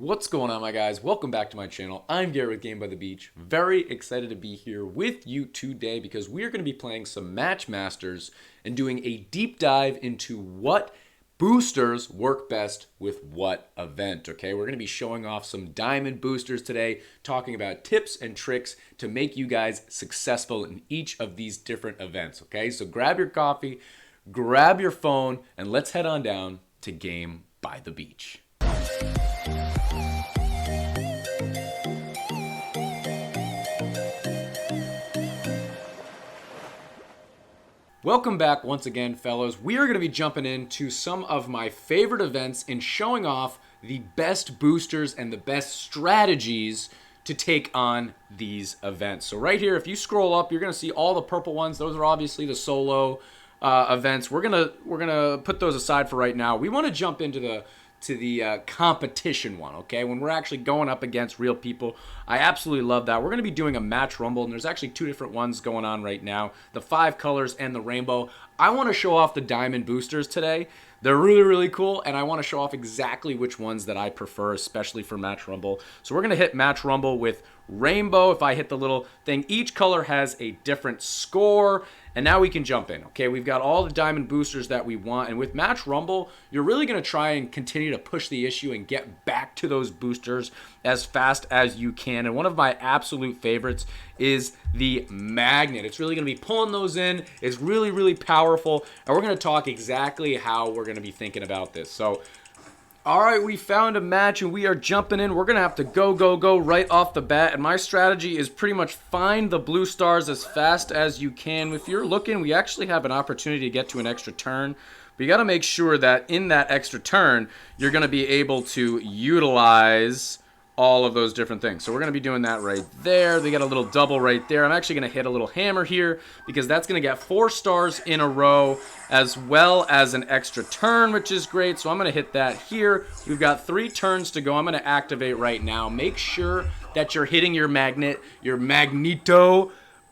What's going on, my guys? Welcome back to my channel. I'm Garrett with Game by the Beach. Very excited to be here with you today because we are going to be playing some Match Masters and doing a deep dive into what boosters work best with what event, okay? We're going to be showing off some diamond boosters today, talking about tips and tricks to make you guys successful in each of these different events, okay? So grab your coffee, grab your phone, and let's head on down to Game by the Beach. Welcome back once again, fellows. We are going to be jumping into some of my favorite events and showing off the best boosters and the best strategies to take on these events. So right here, if you scroll up, you're going to see all the purple ones. Those are obviously the solo events. We're gonna put those aside for right now. We want to jump into the competition one, okay? When we're actually going up against real people. I absolutely love that. We're going to be doing a match rumble, and there's actually two different ones going on right now, the 5 colors and the rainbow. I want to show off the diamond boosters today. They're really, really cool, and I want to show off exactly which ones that I prefer, especially for Match Rumble. So we're going to hit Match Rumble with Rainbow. If I hit the little thing, each color has a different score, and now we can jump in, okay? We've got all the diamond boosters that we want, and with Match Rumble, you're really going to try and continue to push the issue and get back to those boosters as fast as you can. And one of my absolute favorites is the magnet. It's really going to be pulling those in. It's really, really powerful, and we're going to talk exactly how we're going to be thinking about this. So, all right, we found a match, and we are jumping in. We're going to have to go right off the bat, and my strategy is pretty much find the blue stars as fast as you can. If you're looking, we actually have an opportunity to get to an extra turn. But you got to make sure that in that extra turn, you're going to be able to utilize all of those different things. So we're going to be doing that right there. They got a little double right there. I'm actually going to hit a little hammer here because that's going to get 4 stars in a row as well as an extra turn, which is great. So I'm going to hit that here. We've got 3 turns to go. I'm going to activate right now. Make sure that you're hitting your magneto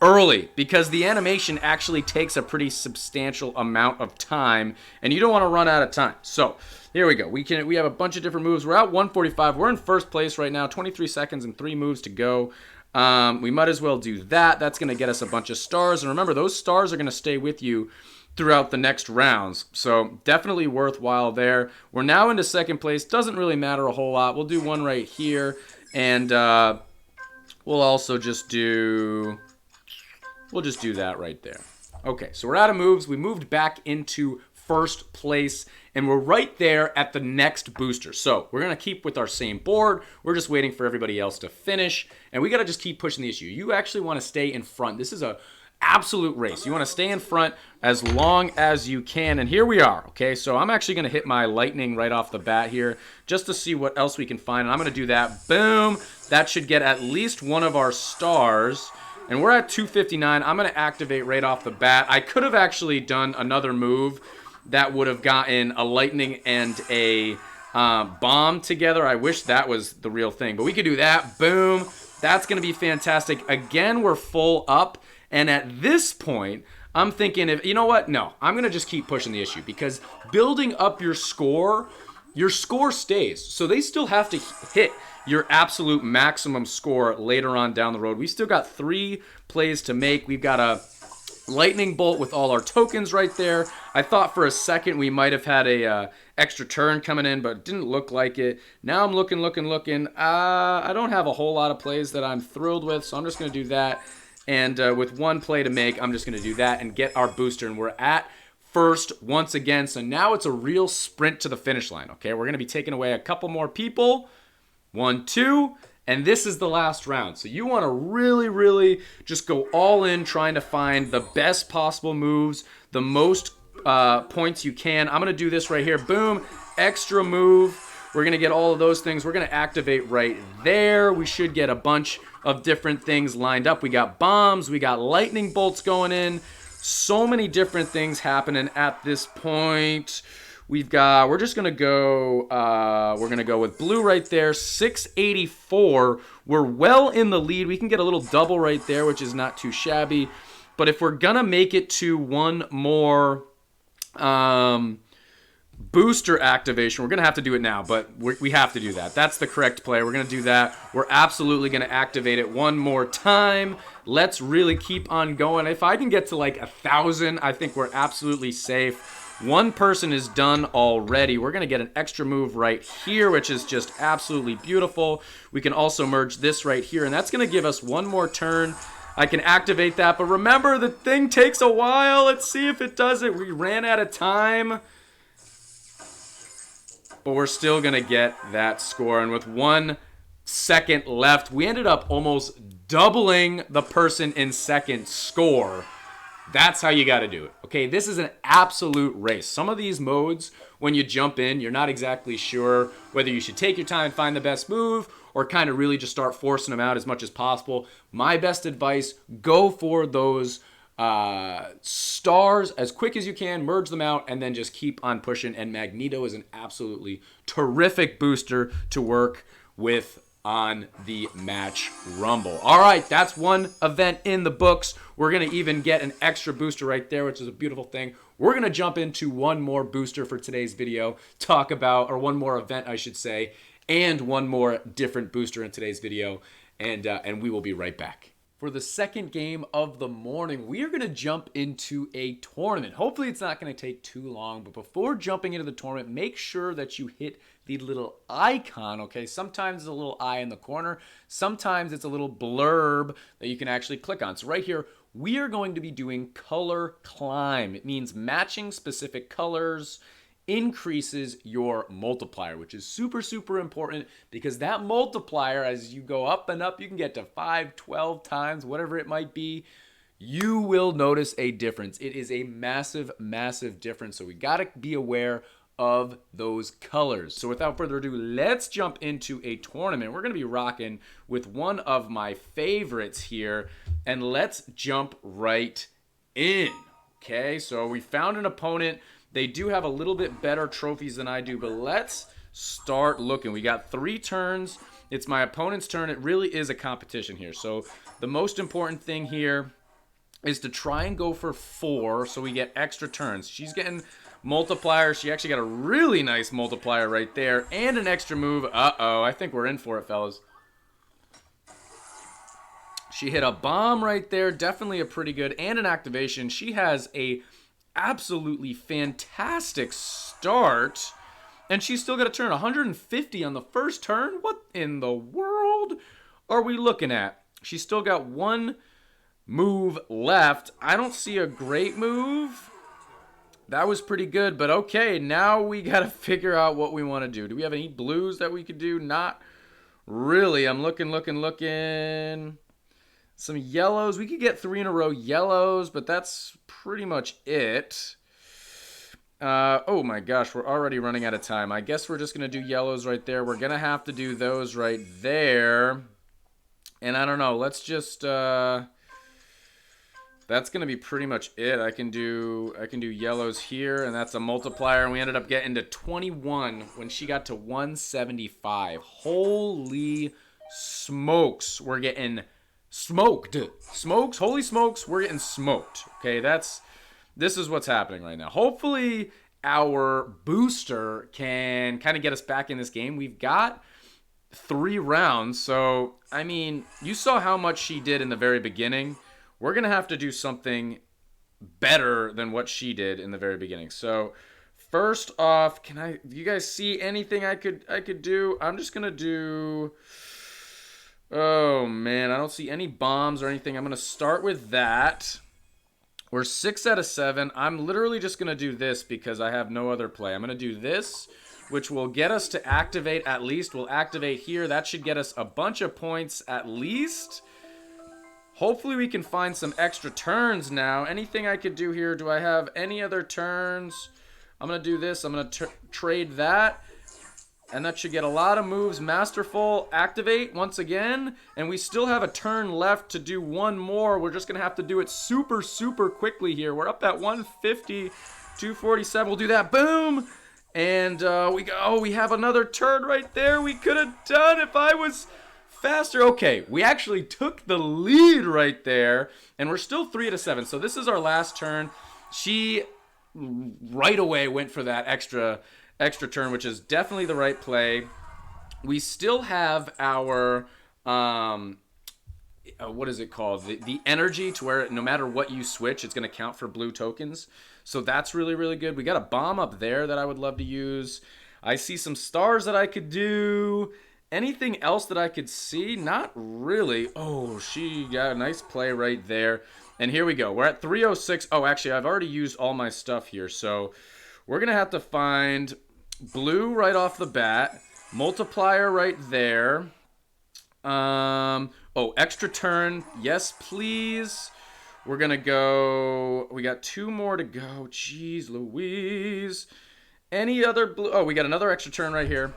early because the animation actually takes a pretty substantial amount of time and you don't want to run out of time. So here we go. We have a bunch of different moves. We're at 145. We're in first place right now. 23 seconds and 3 moves to go. We might as well do that. That's going to get us a bunch of stars. And remember, those stars are going to stay with you throughout the next rounds. So definitely worthwhile there. We're now into second place. Doesn't really matter a whole lot. We'll do one right here. And we'll also just do... We'll just do that right there. Okay, so we're out of moves. We moved back into first place, and we're right there at the next booster. So we're going to keep with our same board. We're just waiting for everybody else to finish, and we got to just keep pushing the issue. You actually want to stay in front. This is a absolute race. You want to stay in front as long as you can, and here we are, okay? So I'm actually going to hit my lightning right off the bat here just to see what else we can find, and I'm going to do that. Boom! That should get at least one of our stars. And we're at 259. I'm going to activate right off the bat. I could have actually done another move that would have gotten a lightning and a bomb together. I wish that was the real thing. But we could do that. Boom. That's going to be fantastic. Again, we're full up. And at this point, I'm thinking, you know what? No, I'm going to just keep pushing the issue. Because building up your score stays. So they still have to hit your absolute maximum score later on down the road. We still got 3 plays to make. We've got a lightning bolt with all our tokens right there. I thought for a second we might have had a extra turn coming in, but it didn't look like it. Now I'm looking. I don't have a whole lot of plays that I'm thrilled with, so I'm just going to do that. And with 1 play to make, I'm just going to do that and get our booster. And we're at first once again. So now it's a real sprint to the finish line, okay? We're going to be taking away a couple more people. 1, 2, and this is the last round. So you want to really, really just go all in trying to find the best possible moves, the most points you can. I'm going to do this right here. Boom, extra move. We're going to get all of those things. We're going to activate right there. We should get a bunch of different things lined up. We got bombs. We got lightning bolts going in. So many different things happening at this point. We're just going to go, we're going to go with blue right there, 684. We're well in the lead. We can get a little double right there, which is not too shabby. But if we're going to make it to one more booster activation. We're going to have to do it now, but we have to do that. That's the correct play. We're going to do that. We're absolutely going to activate it one more time. Let's really keep on going. If I can get to like 1,000, I think we're absolutely safe. One person is done already. We're going to get an extra move right here, which is just absolutely beautiful. We can also merge this right here, and that's going to give us one more turn. I can activate that, but remember, the thing takes a while. Let's see if it does it. We ran out of time, but we're still going to get that score. And with 1 second left, we ended up almost doubling the person in second score. That's how you got to do it. Okay, this is an absolute race. Some of these modes, when you jump in, you're not exactly sure whether you should take your time and find the best move or kind of really just start forcing them out as much as possible. My best advice, go for those stars as quick as you can, merge them out, and then just keep on pushing. And Magneto is an absolutely terrific booster to work with on the Match Rumble. All right, that's one event in the books. We're going to even get an extra booster right there, which is a beautiful thing. We're going to jump into one more booster for today's video, or one more event, I should say, and one more different booster in today's video, and we will be right back. For the second game of the morning, we are going to jump into a tournament. Hopefully it's not going to take too long, but before jumping into the tournament, make sure that you hit the little icon, okay? Sometimes it's a little eye in the corner. Sometimes it's a little blurb that you can actually click on. So right here, we are going to be doing color climb. It means matching specific colors increases your multiplier, which is super, super important because that multiplier, as you go up and up, you can get to 5, 12 times, whatever it might be. You will notice a difference. It is a massive, massive difference. So we got to be aware of those colors. So without further ado, let's jump into a tournament. We're going to be rocking with one of my favorites here, and let's jump right in. Okay, so we found an opponent. They do have a little bit better trophies than I do, but let's start looking. We got 3 turns. It's my opponent's turn. It really is a competition here. So the most important thing here is to try and go for 4 so we get extra turns. She's getting multiplier. She actually got a really nice multiplier right there and an extra move. Uh-oh, I think we're in for it, fellas. She hit a bomb right there. Definitely a pretty good, and an activation. She has a absolutely fantastic start, and she's still got a turn. 150 on the first turn. What in the world are we looking at? She's still got 1 move left. I don't see a great move. That was pretty good, but okay, now we got to figure out what we want to do. Do we have any blues that we could do? Not really. I'm looking. Some yellows. We could get 3 in a row yellows, but that's pretty much it. Oh my gosh, we're already running out of time. I guess we're just going to do yellows right there. We're going to have to do those right there. And I don't know. Let's just... that's going to be pretty much it. I can do yellows here, and that's a multiplier. And we ended up getting to 21 when she got to 175. Holy smokes. We're getting smoked. Holy smokes, we're getting smoked. Okay, this is what's happening right now. Hopefully our booster can kind of get us back in this game. We've got 3 rounds, so I mean, you saw how much she did in the very beginning. We're gonna have to do something better than what she did in the very beginning. So first off, do you guys see anything I could do? I'm just gonna do... Oh, man, I don't see any bombs or anything. I'm going to start with that. We're 6 out of 7. I'm literally just going to do this because I have no other play. I'm going to do this, which will get us to activate at least. We'll activate here. That should get us a bunch of points at least. Hopefully we can find some extra turns now. Anything I could do here? Do I have any other turns? I'm going to do this. I'm going to trade that. And that should get a lot of moves. Masterful, activate once again. And we still have a turn left to do 1 more. We're just going to have to do it super, super quickly here. We're up at 150, 247. We'll do that. Boom. And we have another turn right there. We could have done if I was faster. Okay, we actually took the lead right there. And we're still 3 out of 7. So this is our last turn. She right away went for that extra turn, which is definitely the right play. We still have our what is it called? The energy to where no matter what you switch, it's going to count for blue tokens. So that's really, really good. We got a bomb up there that I would love to use. I see some stars that I could do. Anything else that I could see? Not really. Oh, she got a nice play right there. And here we go. We're at 306. Oh, actually, I've already used all my stuff here. So we're going to have to find blue right off the bat. Multiplier right there. Oh, extra turn. Yes, please. We're going to go. We got 2 more to go. Jeez Louise. Any other blue? Oh, we got another extra turn right here.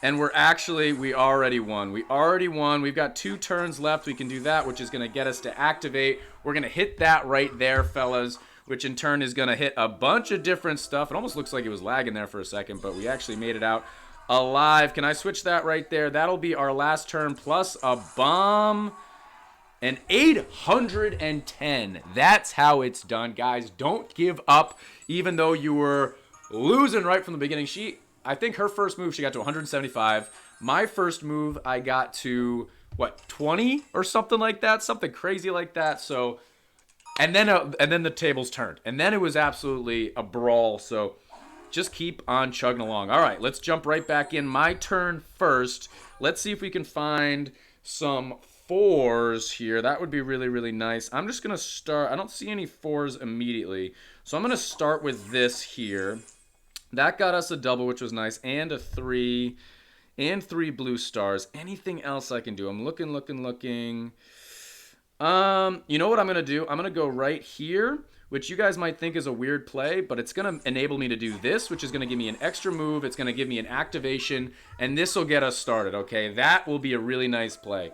And we already won. We already won. We've got 2 turns left. We can do that, which is going to get us to activate. We're going to hit that right there, fellas, which in turn is going to hit a bunch of different stuff. It almost looks like it was lagging there for a second, but we actually made it out alive. Can I switch that right there? That'll be our last turn plus a bomb. An 810. That's how it's done, guys. Don't give up, even though you were losing right from the beginning. I think her first move, she got to 175. My first move, I got to, 20 or something like that? Something crazy like that. So, and then the tables turned. And then it was absolutely a brawl. So, just keep on chugging along. All right, let's jump right back in. My turn first. Let's see if we can find some 4s here. That would be really, really nice. I'm just going to start. I don't see any 4s immediately. So I'm going to start with this here. That got us a double, which was nice, and a 3, and 3 blue stars. Anything else I can do? I'm looking. You know what I'm going to do? I'm going to go right here, which you guys might think is a weird play, but it's going to enable me to do this, which is going to give me an extra move. It's going to give me an activation, and this will get us started, okay? That will be a really nice play.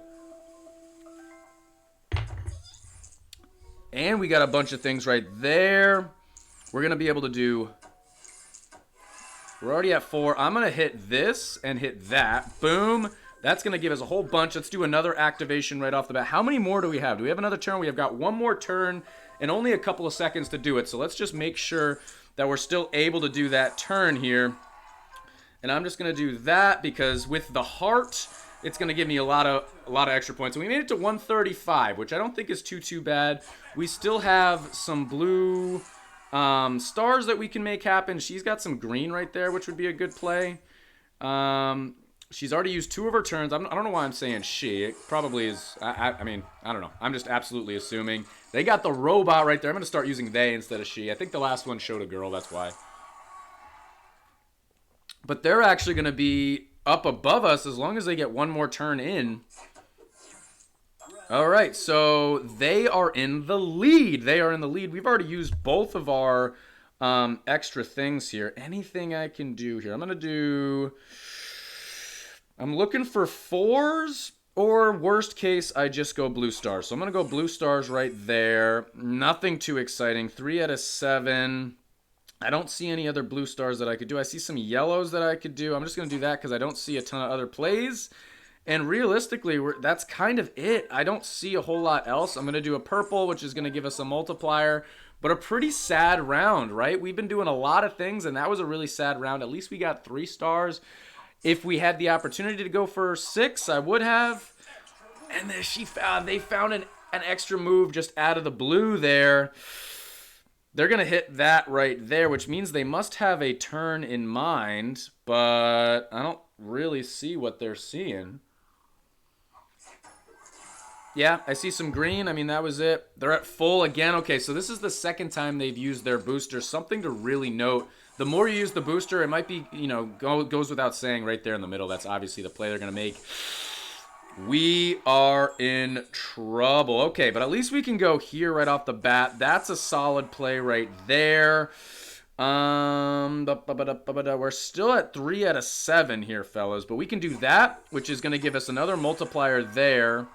And we got a bunch of things right there. We're going to be able to do... We're already at 4. I'm going to hit this and hit that. Boom. That's going to give us a whole bunch. Let's do another activation right off the bat. How many more do we have? Do we have another turn? We have got 1 more turn and only a couple of seconds to do it. So let's just make sure that we're still able to do that turn here. And I'm just going to do that because with the heart, it's going to give me a lot of extra points. And we made it to 135, which I don't think is too bad. We still have some blue... stars that we can make happen. She's got some green right there, which would be a good play. She's already used 2 of her turns. I don't know why I'm saying she. It probably is. I mean, I don't know. I'm just absolutely assuming. They got the robot right there. I'm going to start using they instead of she. I think the last one showed a girl. That's why. But they're actually going to be up above us as long as they get 1 more turn in. All right, so they are in the lead. We've already used both of our extra things here. Anything I can do here? I'm looking for 4s, or worst case, I just go blue stars. So I'm going to go blue stars right there. Nothing too exciting. 3 out of 7. I don't see any other blue stars that I could do. I see some yellows that I could do. I'm just going to do that because I don't see a ton of other plays. And realistically, that's kind of it. I don't see a whole lot else. I'm going to do a purple, which is going to give us a multiplier. But a pretty sad round, right? We've been doing a lot of things, and that was a really sad round. At least we got 3 stars. If we had the opportunity to go for 6, I would have. And then they found an extra move just out of the blue there. They're going to hit that right there, which means they must have a turn in mind. But I don't really see what they're seeing. Yeah, I see some green. I mean, that was it. They're at full again. Okay, so this is the second time they've used their booster. Something to really note. The more you use the booster, it might be, goes without saying right there in the middle. That's obviously the play they're going to make. We are in trouble. Okay, but at least we can go here right off the bat. That's a solid play right there. We're still at 3 out of 7 here, fellas. But we can do that, which is going to give us another multiplier there.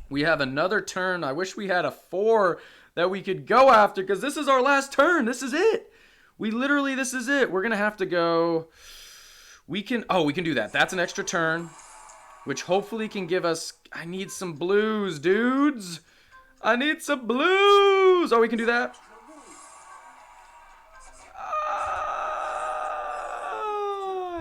We have another turn. I wish we had a 4 that we could go after because this is our last turn. This is it. This is it. We're going to have to go. We can do that. That's an extra turn, which hopefully can give us. I need some blues, dudes. I need some blues. Oh, we can do that.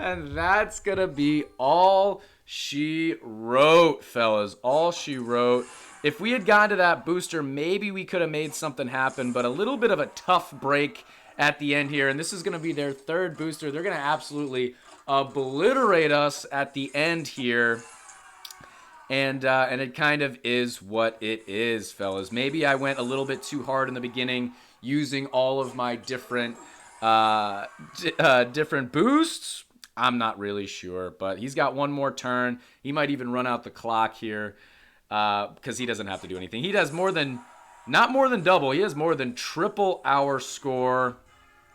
And that's going to be all she wrote, fellas. All she wrote. If we had gone to that booster, maybe we could have made something happen, but a little bit of a tough break at the end here. And this is going to be their third booster. They're going to absolutely obliterate us at the end here. And it kind of is what it is, fellas. Maybe I went a little bit too hard in the beginning using all of my different different boosts. I'm not really sure, but he's got one more turn. He might even run out the clock here because he doesn't have to do anything. He does not more than double. He has more than triple our score.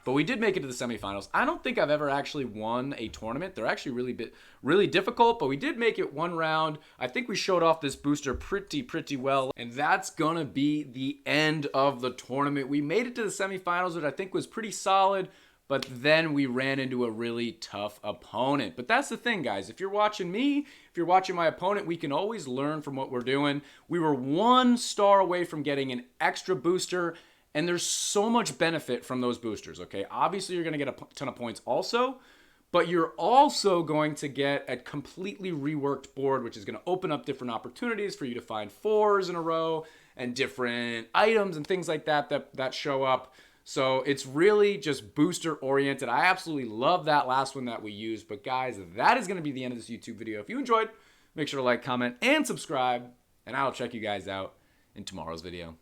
But we did make it to the semifinals. I don't think I've ever actually won a tournament. They're actually really difficult, but we did make it one round. I think we showed off this booster pretty well. And that's going to be the end of the tournament. We made it to the semifinals, which I think was pretty solid, but then we ran into a really tough opponent. But that's the thing, guys. If you're watching me, if you're watching my opponent, we can always learn from what we're doing. We were 1 star away from getting an extra booster, and there's so much benefit from those boosters, okay? Obviously, you're going to get a ton of points also, but you're also going to get a completely reworked board, which is going to open up different opportunities for you to find 4s in a row and different items and things like that show up. So it's really just booster-oriented. I absolutely love that last one that we used. But, guys, that is going to be the end of this YouTube video. If you enjoyed, make sure to like, comment, and subscribe, and I'll check you guys out in tomorrow's video.